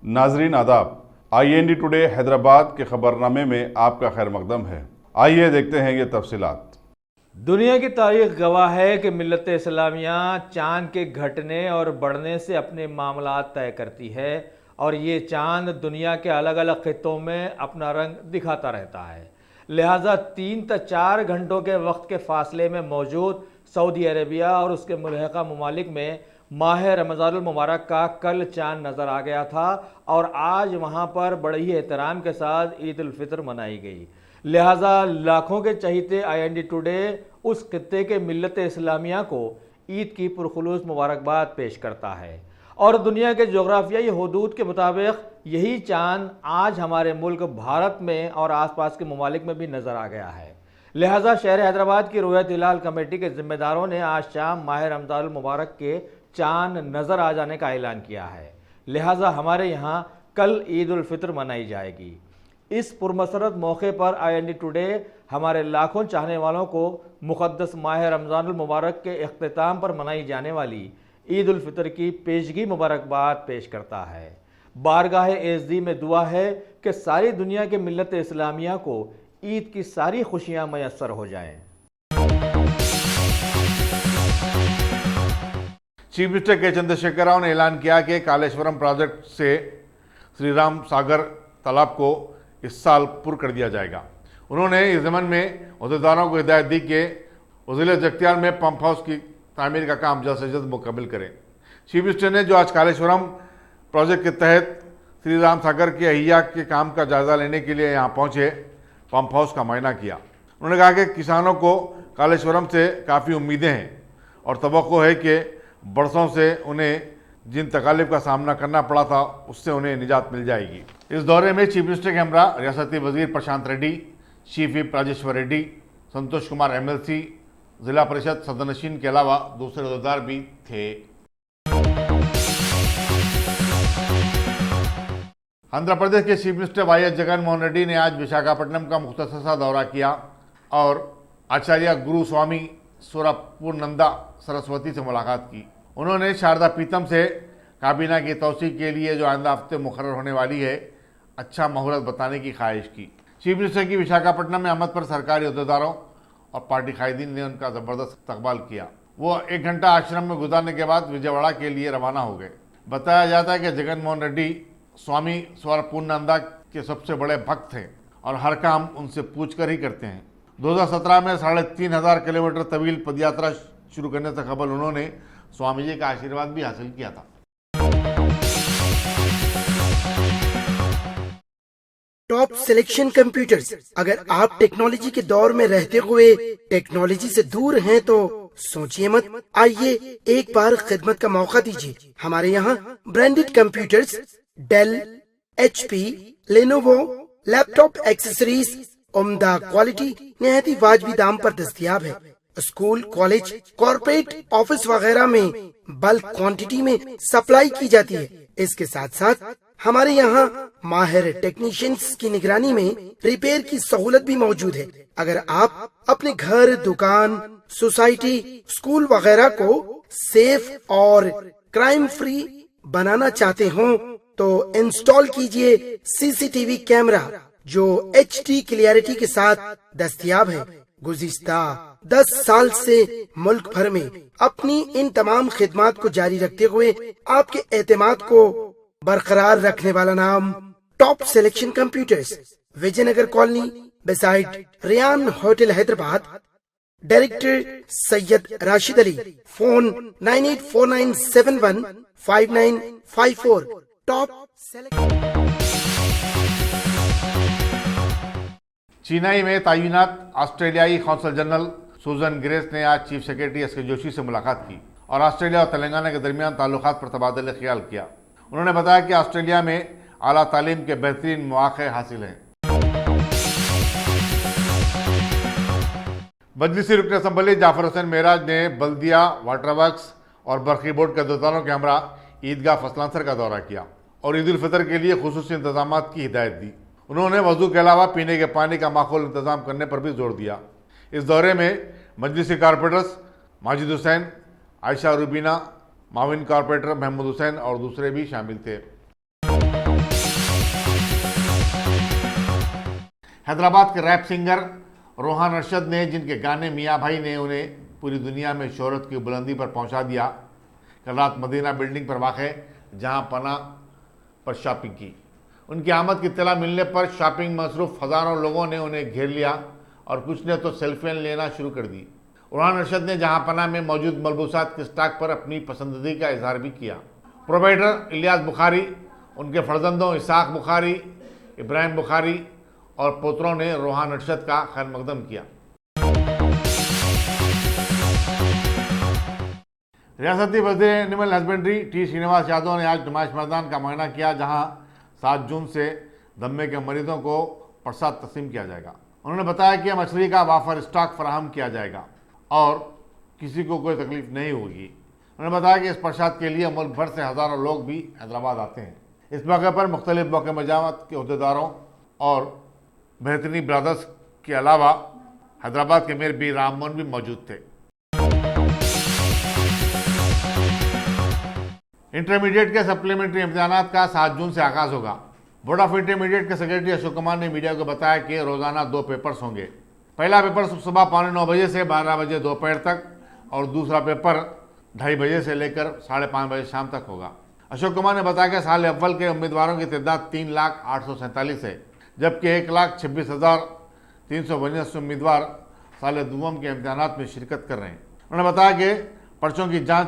नाजरीन आदाब, IND today Hyderabad के खबरनामे में आपका खैर मकदम है। आइए देखते हैं ये तफसीलात। दुनिया की तारीख गवाह है कि मिल्लत इस्लामिया चांद के घटने और बढ़ने से अपने मामलात तय करती है और ये चांद दुनिया के अलग अलग खित्तों में अपना रंग दिखाता रहता है। लिहाजा 3 से 4 घंटों के वक्त के फासले में मौजूद सऊदी अरेबिया और उसके मुल्हिका ममालिक में माह रमज़ानुल मुबारक का कल चांद नज़र आ गया था और आज वहाँ पर बड़े ही एहतराम के साथ ईद उल फितर मनाई गई। लिहाजा लाखों के चहीते IND टुडे उस खित्ते के मिल्लत इस्लामिया को ईद की पुरखुलूस मुबारकबाद पेश करता है और दुनिया के जोग्राफियाई हदूद के मुताबिक यही चांद आज हमारे मुल्क भारत में और आसपास के ममालिक में भी नज़र आ गया है। लिहाजा शहर हैदराबाद की रुयत हिलाल कमेटी के जिम्मेदारों ने आज शाम माह रमज़ानुल मुबारक के चांद नज़र आ जाने का ऐलान किया है। लिहाजा हमारे यहाँ कल ईद उल फितर मनाई जाएगी। इस पुरमसरत मौके पर IND टुडे हमारे लाखों चाहने वालों को मुक़द्दस माह रमज़ानुल मुबारक के इख्तिताम पर मनाई जाने वाली ईद उल फितर की पेशगी मुबारकबाद पेश करता है। बारगाह एज़दी में दुआ है कि सारी दुनिया के मिल्लत इस्लामिया को ईद की सारी खुशियाँ मैसर हो जाएँ। चीफ मिनिस्टर के चंद्रशेखर राव ने ऐलान किया कि कालेश्वरम प्रोजेक्ट से श्री राम सागर तालाब को इस साल पुर कर दिया जाएगा। उन्होंने इस ज़मन में अहदेदारों को हिदायत दी कि ज़िले जगतियाल में पंप हाउस की तामीर का काम जल्द से जल्द मुकम्मल करें। चीफ मिनिस्टर ने जो आज कालेश्वरम प्रोजेक्ट के तहत श्री राम सागर के अहिया के काम का जायज़ा लेने के लिए यहाँ पहुँचे, पंप हाउस का मायना किया। उन्होंने कहा कि किसानों को कालेश्वरम से काफ़ी उम्मीदें हैं और तवक्को है कि बरसों से उन्हें जिन तकालीफ का सामना करना पड़ा था उससे उन्हें निजात मिल जाएगी। इस दौरे में चीफ मिनिस्टर के हमरा रियासती वजीर प्रशांत Reddy, chief whip Rajeshwar Reddy, Santosh Kumar MLC, जिला परिषद सदनशीन के अलावा दूसरे अहदेदार भी थे। आंध्र प्रदेश के chief minister YS Jagan Mohan Reddy ने आज विशाखापट्टनम का मुख्तसर सा दौरा किया और आचार्य गुरु स्वामी सूरपूर्णनंदा सरस्वती से मुलाकात की। उन्होंने शारदा पीतम से काबीना की तोसी के लिए जो आइंदा हफ्ते मुकर्रर होने वाली है अच्छा मुहूर्त बताने की ख्वाहिश की। चीफ मिनिस्टर की विशाखापट्टनम में आमद पर सरकारी अहदेदारों और पार्टी कायदीन ने उनका ज़बरदस्त इस्तकबाल किया। वो 1 घंटा आश्रम में गुजारने के बाद विजयवाड़ा के लिए रवाना हो गए। बताया जाता है कि जगन मोहन रेड्डी स्वामी स्वरपूर्णनंदा के सबसे बड़े भक्त हैं और हर काम उनसे पूछ कर ही करते हैं। 2017 में 3500 किलोमीटर तवील पदयात्रा शुरू करने से कबल उन्होंने स्वामी जी का आशीर्वाद भी हासिल किया था। Top selection computers. अगर आप टेक्नोलॉजी के दौर में रहते हुए टेक्नोलॉजी से दूर हैं तो सोचिए मत, आइए एक बार खिदमत का मौका दीजिए। हमारे यहाँ branded computers Dell, HP, Lenovo, laptop accessories उम्दा क्वालिटी निहायती वाजबी दाम पर दस्तयाब है। स्कूल, कॉलेज, कॉर्पोरेट, ऑफिस वगैरह में बल्क क्वांटिटी में सप्लाई की जाती है। इसके साथ साथ हमारे यहाँ माहिर टेक्नीशियंस की निगरानी में रिपेयर की सहूलत भी मौजूद है। अगर आप अपने घर, दुकान, सोसाइटी, स्कूल वगैरह को सेफ और क्राइम फ्री बनाना चाहते हो तो इंस्टॉल कीजिए CCTV कैमरा जो HD क्लियरिटी के साथ दस्तयाब है। गुज़िश्ता 10 साल से मुल्क भर में अपनी इन तमाम खिदमात को जारी रखते हुए आपके एतमाद को बरकरार रखने वाला नाम top selection computers, Vijaynagar colony beside Riyan hotel Hyderabad. Director Syed Rashid Ali. Phone 9849715954। Top Chennai में तैनात ऑस्ट्रेलियाई कौंसल जनरल सूजन ग्रेस ने आज चीफ सेक्रेटरी SK जोशी से मुलाकात की और ऑस्ट्रेलिया और तेलंगाना के दरमियान ताल्लुकात पर तबादला ख्याल किया। उन्होंने बताया कि ऑस्ट्रेलिया में आला तालीम के बेहतरीन मौके हासिल हैं। मजलिसी रुकन असम्बली जाफर हुसैन मेराज ने बल्दिया, वाटर वर्क्स और बरकी बोर्ड के अहदेदारों के हमरा ईदगाह फसलांसर का दौरा किया और ईद उल फितर के लिए खुसूसी इंतजाम की हिदायत दी। उन्होंने वजू के अलावा पीने के पानी का माकूल इंतजाम करने पर भी जोर दिया। इस दौरे में मजलिसी कारपोरेटर्स माजिद हुसैन, आयशा रुबीना, माविन कारपोरेटर महमूद हुसैन और दूसरे भी शामिल थे। हैदराबाद के रैप सिंगर रोहान अरशद ने, जिनके गाने मियाँ भाई ने उन्हें पूरी दुनिया में शोहरत की बुलंदी पर पहुंचा दिया, कल रात मदीना बिल्डिंग पर वाक़ जहां पना पर शॉपिंग की। उनकी आमद की इत्तला मिलने पर शॉपिंग मसरूफ़ हज़ारों लोगों ने उन्हें घेर लिया और कुछ ने तो सेल्फियाँ लेना शुरू कर दी। रोहान अरशद ने जहां पना में मौजूद मलबूसात के स्टॉक पर अपनी पसंदीदा का इजहार भी किया। प्रोवाइडर इलियास बुखारी, उनके फर्जंदों इसाक बुखारी, इब्राहिम बुखारी और पोतरों ने रोहान अरशद का खैर मकदम किया। रियासती वज़ीर animal husbandry T Srinivas Yadav ने आज नुमाइश मैदान का मुआयना किया, जहां 7 जून से दम्मे के मरीजों को प्रसाद तस्लीम किया जाएगा। उन्होंने बताया कि मछली का वाफर स्टॉक फराहम किया जाएगा और किसी को कोई तकलीफ नहीं होगी। उन्होंने बताया कि इस प्रसाद के लिए मुल्क भर से हज़ारों लोग भी हैदराबाद आते हैं। इस मौके पर मुख्तलिफ मौके मजामत के अहदेदारों और बेहतरीन ब्रदर्स के अलावा हैदराबाद के मेयर बी राममोहन भी मौजूद थे। इंटरमीडिएट के सप्लीमेंट्री इम्तिहानात का 7 जून से आगाज़ होगा। बोर्ड ऑफ इंटरमीडिएट के सेक्रेटरी अशोक कुमार ने मीडिया को बताया कि रोज़ाना 2 पेपर्स होंगे। पहला पेपर सुबह 9:45 बजे से 12 बजे दोपहर तक और दूसरा पेपर 2:30 बजे से लेकर 5:30 बजे शाम तक होगा। अशोक कुमार ने बताया कि साल अव्वल के उम्मीदवारों की तादाद 3,08,47 है, जबकि 1,26,349 उम्मीदवार साल दुवम के इम्तिहानात में शिरकत कर रहे हैं। उन्होंने बताया कि पर्चों की जांच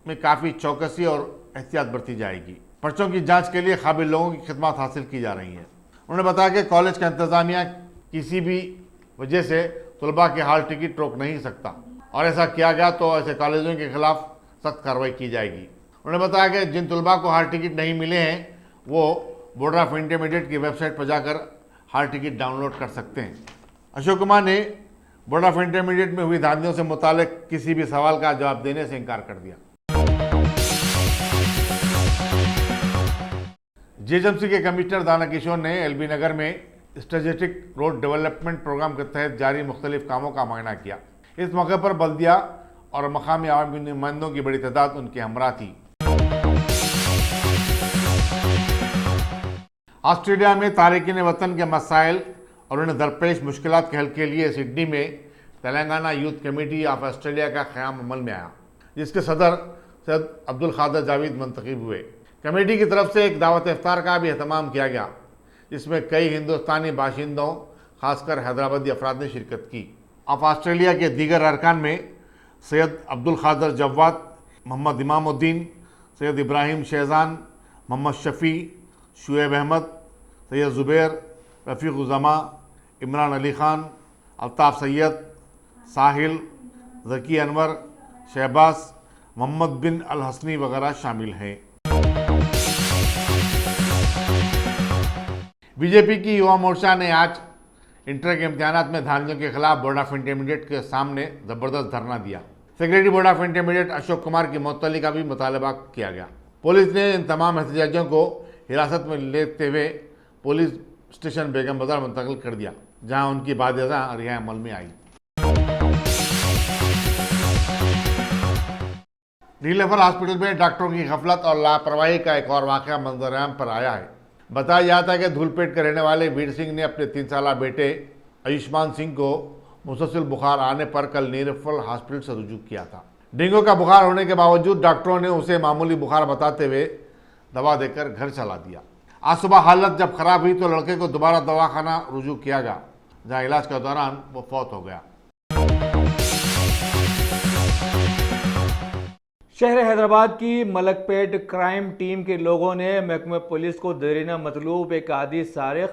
में काफ़ी चौकसी और एहतियात बरती जाएगी। पर्चों की जांच के लिए काबिल लोगों की खिदमत हासिल की जा रही है। उन्होंने बताया कि कॉलेज का इंतज़ामिया किसी भी वजह से तलबा के हाल टिकट रोक नहीं सकता और ऐसा किया गया तो ऐसे कॉलेजों के खिलाफ सख्त कार्रवाई की जाएगी। उन्होंने बताया कि जिन तलबा को हाल टिकट नहीं मिले हैं वो बोर्ड ऑफ इंटरमीडिएट की वेबसाइट पर जाकर हाल टिकट डाउनलोड कर सकते हैं। अशोक कुमार ने बोर्ड ऑफ इंटरमीडिएट में हुई धांधलियों से मुतालिक किसी भी सवाल का जवाब देने से इनकार कर दिया। जीएचएमसी के कमिश्नर दाना किशोर ने एलबी नगर में स्ट्रेटेजिक रोड डेवलपमेंट प्रोग्राम के तहत जारी मुख्तलिफ कामों का मुआयना किया। इस मौके पर बल्दिया और मकामी आवामी नुमाइंदों की बड़ी तादाद उनके हमरा थी। ऑस्ट्रेलिया में तारिकीन वतन के मसाइल और उन्हें दरपेश मुश्किलात के हल के लिए सिडनी में Telangana youth committee of Australia का क़याम अमल में आया, जिसके सदर सैयद अब्दुल खादर जावेद मुंतखब हुए। कमेटी की तरफ से एक दावत इफ्तार का भी एहतमाम किया गया, जिसमें कई हिंदुस्तानी बाशिंदों खासकर हैदराबादी अफराद ने शिरकत की। ऑफ ऑस्ट्रेलिया के दीगर अरकान में सैयद अब्दुल खादर जव्वाद, मोहम्मद इमामुद्दीन, सैयद इब्राहिम शेजान, मोहम्मद शफ़ी, शुएब अहमद, सैयद ज़ुबैर, रफ़ीक़ उज़्ज़मा, इमरान अली ख़ान, अल्ताफ़ सैयद, साहिल, ज़की अनवर, शहबाज, मोहम्मद बिन अल हसनी वगैरह शामिल हैं। बीजेपी की युवा मोर्चा ने आज इंटर के इम्तिहानात में धांधलियों के खिलाफ बोर्ड ऑफ इंटरमीडिएट के सामने ज़बरदस्त धरना दिया। Secretary board of intermediate Ashok Kumar की मुअत्तली का भी मुतालबा किया गया। पुलिस ने इन तमाम एहतजाजियों को हिरासत में लेते हुए पुलिस स्टेशन बेगम बाजार मुंतकिल कर दिया, जहां उनकी बादशाह रिहा अमल में आई। नीलेफर हॉस्पिटल में डॉक्टरों की गफलत और लापरवाही का एक और वाक़या मंजर-ए-आम पर आया है। बताया जाता है कि धूलपेट के रहने वाले वीर सिंह ने अपने 3 साला बेटे आयुष्मान सिंह को मुसलसल बुखार आने पर कल नीलेफर हॉस्पिटल से रुजू किया था। डेंगू का बुखार होने के बावजूद डॉक्टरों ने उसे मामूली बुखार बताते हुए दवा देकर घर चला दिया। आज सुबह हालत जब खराब हुई तो लड़के को दोबारा दवाखाना रुजू किया गया, जहाँ इलाज के दौरान वो फौत हो गया। शहर हैदराबाद की मलकपेट क्राइम टीम के लोगों ने महकमे पुलिस को देरीना मतलूब एक आदी सारिक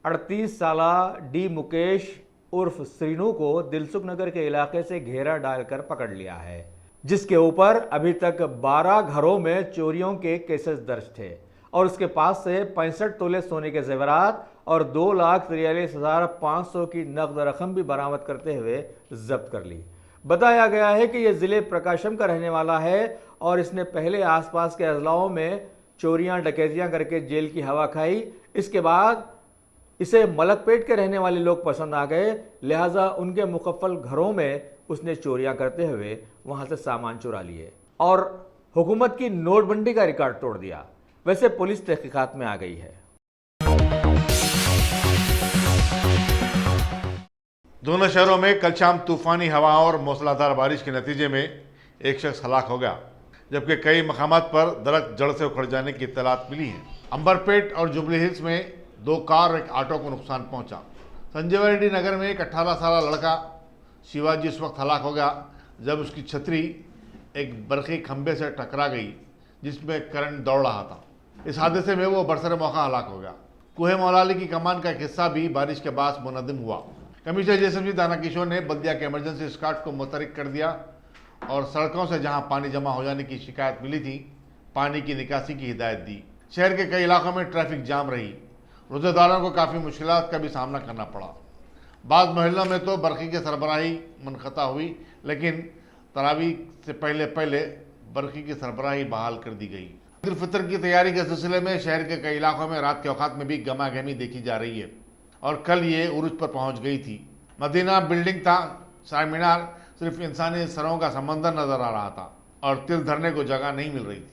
38 साला डी मुकेश उर्फ श्रीनू को दिलसुख नगर के इलाके से घेरा डालकर पकड़ लिया है, जिसके ऊपर अभी तक 12 घरों में चोरियों के केसेस दर्ज थे और उसके पास से 65 तोले सोने के जेवरात और 2,43,500 की नकद रकम भी बरामद करते हुए जब्त कर ली। बताया गया है कि यह ज़िले प्रकाशम का रहने वाला है और इसने पहले आसपास के अजलाओं में चोरियां डकैतियां करके जेल की हवा खाई। इसके बाद इसे मलकपेट के रहने वाले लोग पसंद आ गए, लिहाजा उनके मुकफ्फल घरों में उसने चोरियां करते हुए वहां से सामान चुरा लिए और हुकूमत की नोटबंदी का रिकॉर्ड तोड़ दिया। वैसे पुलिस तहकीकात में आ गई है। दोनों शहरों में कल शाम तूफानी हवाओं और मूसलाधार बारिश के नतीजे में एक शख्स हलाक हो गया, जबकि कई मकामात पर दरख्त जड़ से उखड़ जाने की इत्तलात मिली है। अंबरपेट और जुबली हिल्स में 2 कार और एक ऑटो को नुकसान पहुंचा। संजय रेड्डी नगर में एक 18 साल लड़का शिवाजी उस वक्त हलाक हो गया जब उसकी छतरी एक बरकी खंभे से टकरा गई जिसमें करंट दौड़ रहा था। इस हादसे में वो बरसर मौका हलाक हो गया। कुहे मौलाली की कमान का एक हिस्सा भी बारिश के बाद मुनहदिम हुआ। कमिश्नर जेएसएमसी दाना किशोर ने बल्दिया के इमरजेंसी स्क्वाड को मुतहरिक कर दिया और सड़कों से जहां पानी जमा हो जाने की शिकायत मिली थी, पानी की निकासी की हिदायत दी। शहर के कई इलाकों में ट्रैफिक जाम रही। रोजेदारों को काफ़ी मुश्किलात का भी सामना करना पड़ा। बाद मोहल्लों में तो बरक़ी की सरबराही मुनक़ता हुई, लेकिन तरावी से पहले बरक़ी की सरबराही बहाल कर दी गई। ईद उल फितर की तैयारी के सिलसिले में शहर के कई इलाकों में रात के औकात में भी गमागहमी देखी जा रही है और कल ये उरूज पर पहुंच गई थी। मदीना बिल्डिंग था, शाह मीनार सिर्फ इंसानी सरों का समंदर नजर आ रहा था और तिल धरने को जगह नहीं मिल रही थी।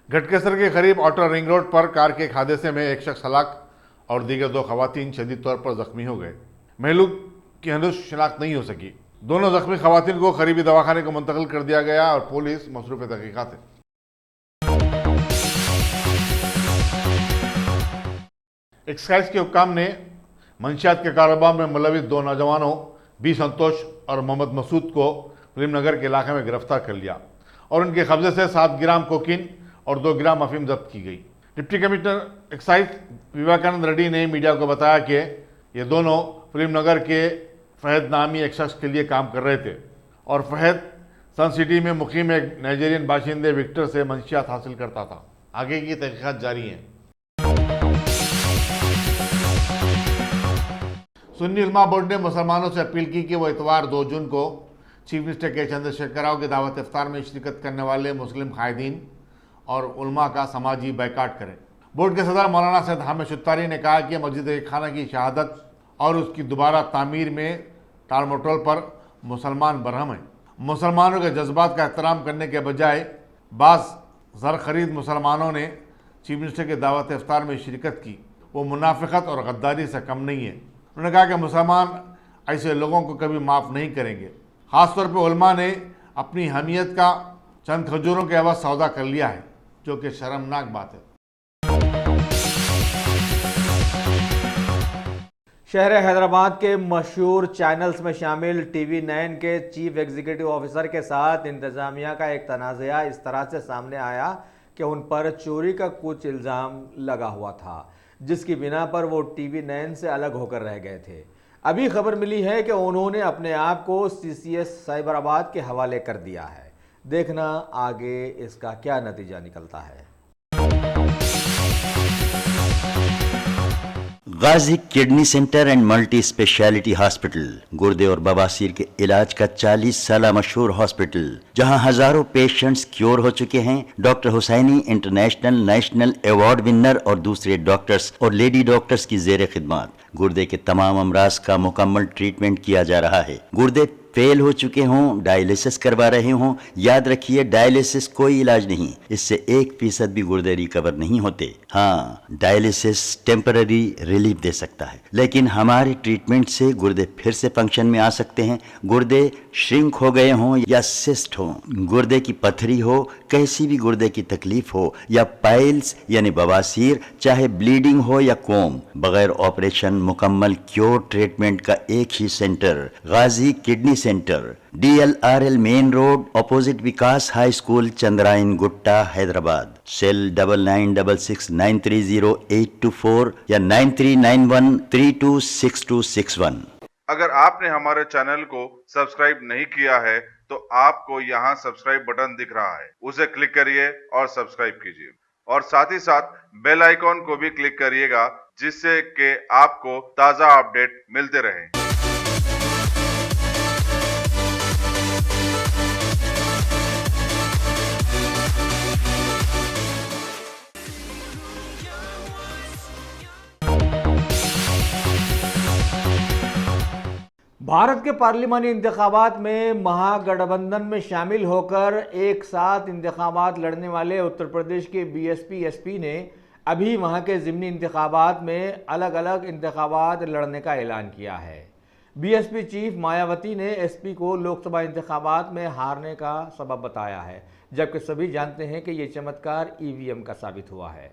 घटकेसर के करीब आउटर रिंग रोड पर कार के एक हादसे में एक शख्स हलाक और दीगर 2 खवातीन शदीद तौर पर जख्मी हो गए। महलूक की हनूज शिनाख्त नहीं हो सकी। दोनों जख्मी खवातीन को करीबी दवाखाने को मुंतकिल कर दिया गया और पुलिस मसरूफ़ तहकीकात है। एक्साइज के हुक्काम ने मंशियात के कारोबार में मुलविस 2 नौजवानों बी संतोष और मोहम्मद मसूद को फिल्मनगर के इलाके में गिरफ्तार कर लिया और उनके कब्जे से 7 ग्राम कोकीन और 2 ग्राम अफीम जब्त की गई। Deputy commissioner excise Vivekananda Reddy ने मीडिया को बताया कि ये दोनों फिल्मनगर के फहद नामी एक शख्स के लिए काम कर रहे थे और फहद सन सिटी में मुकीम एक नाइजीरियन बाशिंदे विक्टर से मंशियात हासिल करता था। आगे की तहकीकात जारी हैं। सुन्नी उलमा बोर्ड ने मुसलमानों से अपील की कि वो इतवार 2 जून को चीफ मिनिस्टर के चंद्रशेखर राव की दावत इफ्तार में शिरकत करने वाले मुस्लिम कायदीन और उलमा का समाजी बैकाट करें। बोर्ड के सदर मौलाना सैयद हामिद शुत्तारी ने कहा कि मस्जिद खाना की शहादत और उसकी दोबारा तामीर में टालमटोल पर मुसलमान बरहम हैं। मुसलमानों के जज्बात का एहतराम करने के बजाय बाज़ ज़र खरीद मुसलमानों ने चीफ मिनिस्टर के दावत इफ्तार में शिरकत की। वो मुनाफिकत और गद्दारी से कम नहीं है। उन्होंने कहा कि मुसलमान ऐसे लोगों को कभी माफ़ नहीं करेंगे। ख़ासतौर पर उलमा ने अपनी हमीयत का चंद खजूरों के अवध सौदा कर लिया है, जो कि शर्मनाक बात है। शहर हैदराबाद के मशहूर चैनल्स में शामिल TV9 के चीफ एग्जीक्यूटिव ऑफिसर के साथ इंतज़ामिया का एक तनाज़ा इस तरह से सामने आया कि उन पर चोरी का कुछ इल्ज़ाम लगा हुआ था, जिसकी बिना पर वो TV9 से अलग होकर रह गए थे। अभी खबर मिली है कि उन्होंने अपने आप को CCS साइबराबाद के हवाले कर दिया है। देखना आगे इसका क्या नतीजा निकलता है। Ghazi kidney centre and multi speciality hospital गुर्दे और बवासीर के इलाज का 40 साल मशहूर हॉस्पिटल, जहां हजारों पेशेंट्स क्योर हो चुके हैं। Doctor Hussaini international national award winner और दूसरे डॉक्टर्स और लेडी डॉक्टर्स की जेर खिदमत गुर्दे के तमाम अमराज का मुकम्मल ट्रीटमेंट किया जा रहा है। गुर्दे फेल हो चुके हों, डायलिसिस करवा रहे हों, याद रखिए डायलिसिस कोई इलाज नहीं, इससे 1% भी गुर्दे रिकवर नहीं होते। हाँ, डायलिसिस टेम्पररी रिलीफ दे सकता है, लेकिन हमारे ट्रीटमेंट से गुर्दे फिर से फंक्शन में आ सकते हैं। गुर्दे श्रिंक हो गए हों या सिस्ट हो, गुर्दे की पथरी हो, कैसी भी गुर्दे की तकलीफ हो या पाइल्स यानी बवासीर, चाहे ब्लीडिंग हो या कोम, बगैर ऑपरेशन मुकम्मल क्योर ट्रीटमेंट का एक ही centre, Ghazi kidney centre, DLRL main road, opposite Vikas high school, Chandrayangutta, Hyderabad. Cell 9966930824 या 9391326261। अगर आपने हमारे चैनल को सब्सक्राइब नहीं किया है तो आपको यहाँ सब्सक्राइब बटन दिख रहा है, उसे क्लिक करिए और सब्सक्राइब कीजिए और साथ ही साथ बेल आइकॉन को भी क्लिक करिएगा, जिससे कि आपको ताज़ा अपडेट मिलते रहें। भारत के पार्लिमानी इंतखाबात में महागठबंधन में शामिल होकर एक साथ इंतखाबात लड़ने वाले उत्तर प्रदेश के BSP SP ने अभी वहां के ज़िमनी इंतखाबात में अलग अलग इंतखाबात लड़ने का ऐलान किया है। बीएसपी चीफ मायावती ने एसपी को लोकसभा इंतखाबात में हारने का सबब बताया है, जबकि सभी जानते हैं कि ये चमत्कार ईवीएम का साबित हुआ है।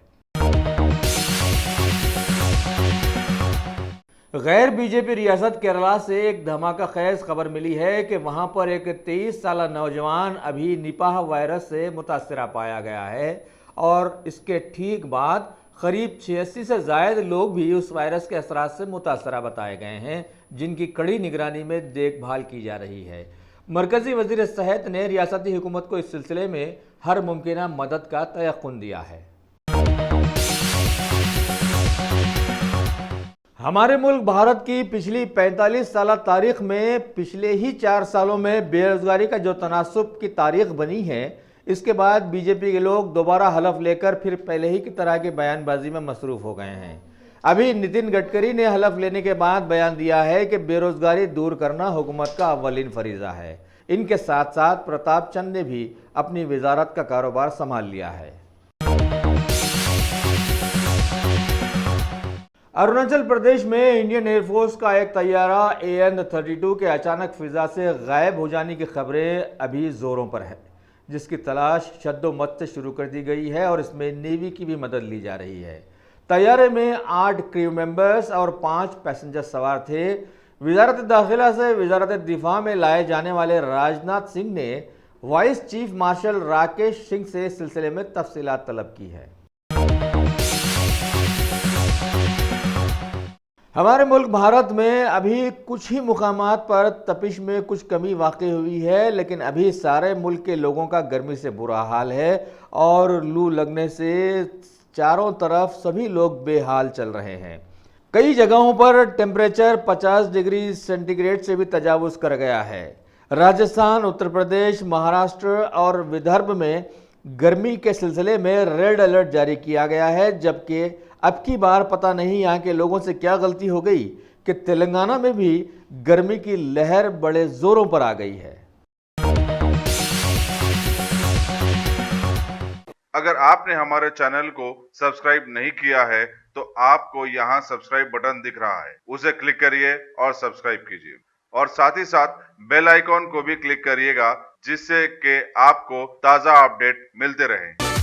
गैर बीजेपी रियासत केरला से एक धमाका खेज खबर मिली है कि वहां पर एक 23 साल नौजवान अभी निपाह वायरस से मुतासरा पाया गया है और इसके ठीक बाद करीब 86 से ज़ायद लोग भी उस वायरस के असरात से मुतासरा बताए गए हैं, जिनकी कड़ी निगरानी में देखभाल की जा रही है। मरकजी वजीर सेहत ने रियासती हुकूमत को इस सिलसिले में हर मुमकिन मदद का तयक़ुन दिया है। हमारे मुल्क भारत की पिछली 45 साल तारीख में पिछले ही 4 सालों में बेरोजगारी का जो तनासुब की तारीख बनी है, इसके बाद बीजेपी के लोग दोबारा हलफ लेकर फिर पहले ही की तरह की बयानबाजी में मसरूफ़ हो गए हैं। अभी नितिन गडकरी ने हलफ लेने के बाद बयान दिया है कि बेरोजगारी दूर करना हुकूमत का अव्वलीन फरीज़ा है। इनके साथ साथ प्रताप चंद ने भी अपनी वजारत का कारोबार संभाल लिया है। अरुणाचल प्रदेश में इंडियन एयरफोर्स का एक तैयारा AN-32 के अचानक फिजा से गायब हो जाने की खबरें अभी जोरों पर है, जिसकी तलाश शद्दोमत से शुरू कर दी गई है और इसमें नेवी की भी मदद ली जा रही है। तैयारे में 8 क्रू मेंबर्स और 5 पैसेंजर सवार थे। वजारत दाखिला से वजारत दिफा में लाए जाने वाले राजनाथ सिंह ने vice chief marshal Rakesh Singh से इस सिलसिले में तफसीलात तलब की है। हमारे मुल्क भारत में अभी कुछ ही मुकामात पर तपिश में कुछ कमी वाक़ई हुई है, लेकिन अभी सारे मुल्क के लोगों का गर्मी से बुरा हाल है और लू लगने से चारों तरफ सभी लोग बेहाल चल रहे हैं। कई जगहों पर टेम्परेचर 50 डिग्री सेंटीग्रेड से भी तजावुज़ कर गया है। राजस्थान, उत्तर प्रदेश, महाराष्ट्र और विदर्भ में गर्मी के सिलसिले में रेड अलर्ट जारी किया गया है, जबकि अब की बार पता नहीं यहाँ के लोगों से क्या गलती हो गई कि तेलंगाना में भी गर्मी की लहर बड़े जोरों पर आ गई है। अगर आपने हमारे चैनल को सब्सक्राइब नहीं किया है तो आपको यहाँ सब्सक्राइब बटन दिख रहा है, उसे क्लिक करिए और सब्सक्राइब कीजिए और साथ ही साथ बेल आइकॉन को भी क्लिक करिएगा, जिससे कि आपको ताज़ा अपडेट मिलते रहें।